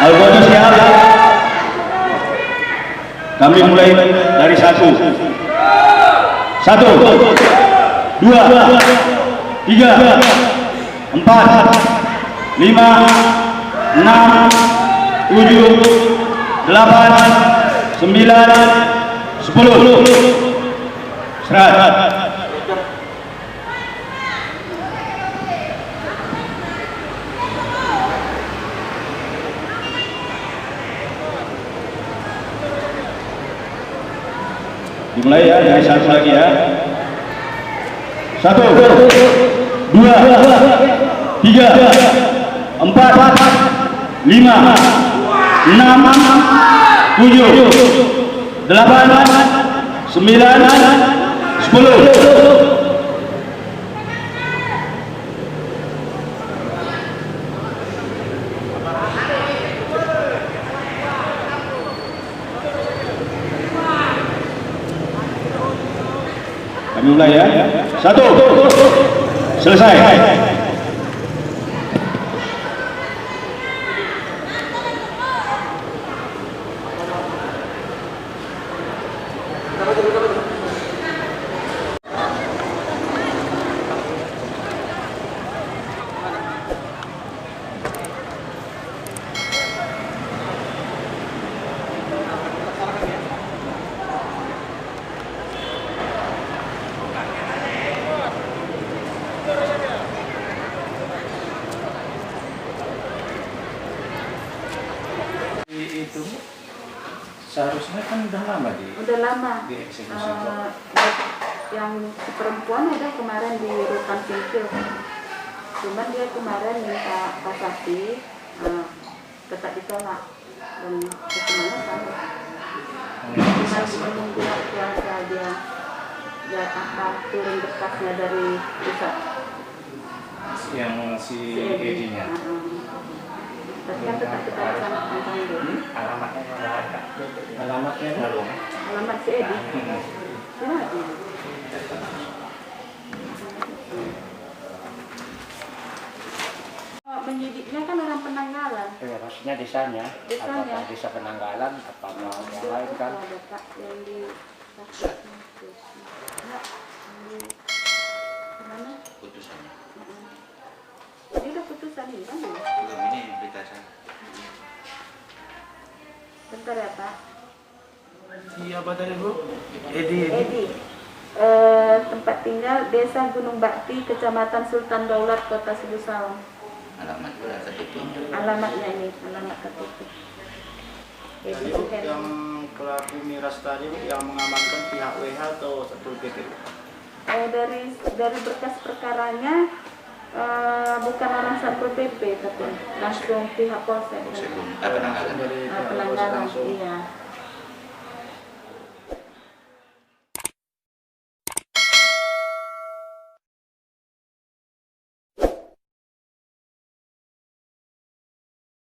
Al-Qadhi siap. Kami mulai dari satu. Satu, dua, tiga, empat, lima, enam, tujuh, delapan, sembilan, 10. Serat. Dimulai ya, dari satu lagi ya. Satu, dua, tiga, empat, lima, enam, tujuh, delapan, sembilan, 10. Kami mulai ya. Satu, selesai. Itu seharusnya kan udah lama dieksekusi. Yang si perempuan ada kemarin di Rutan Singkil, cuman dia kemarin minta kasasi, tetap ditolak dan hukumannya sama. Masih menunggu kuasa dia turun berkasnya dari pusat. Yang si Edinya. Tapi kan tetap kita laksanakan dulu. Alamatnya nggak ada. Alamatnya belum. Alamat si Edi. Tidak. Penyidiknya kan orang Penanggalan. Ya, maksudnya desanya. Desanya. Apakah desa Penanggalan, apakah yang lain kan? Ada Pak yang di mana? Putusannya. Ini udah putusan ini kan? Belum, ini berita saya. Bentar ya Pak. Iya, apa tadi Bu? Edi. Tempat tinggal Desa Gunung Bakti, Kecamatan Sultan Daulat, Kota Sibusalam. Alamat KTP-nya. Alamatnya ini, alamat KTP. Jadi yang pelaku miras tadi yang mengamankan pihak WH atau Satpol PP? Dari berkas perkaranya bukan orang Satpol PP tapi langsung pihak Polsek. Penanggalan. Dari pihak Penanggalan, langsung. iya.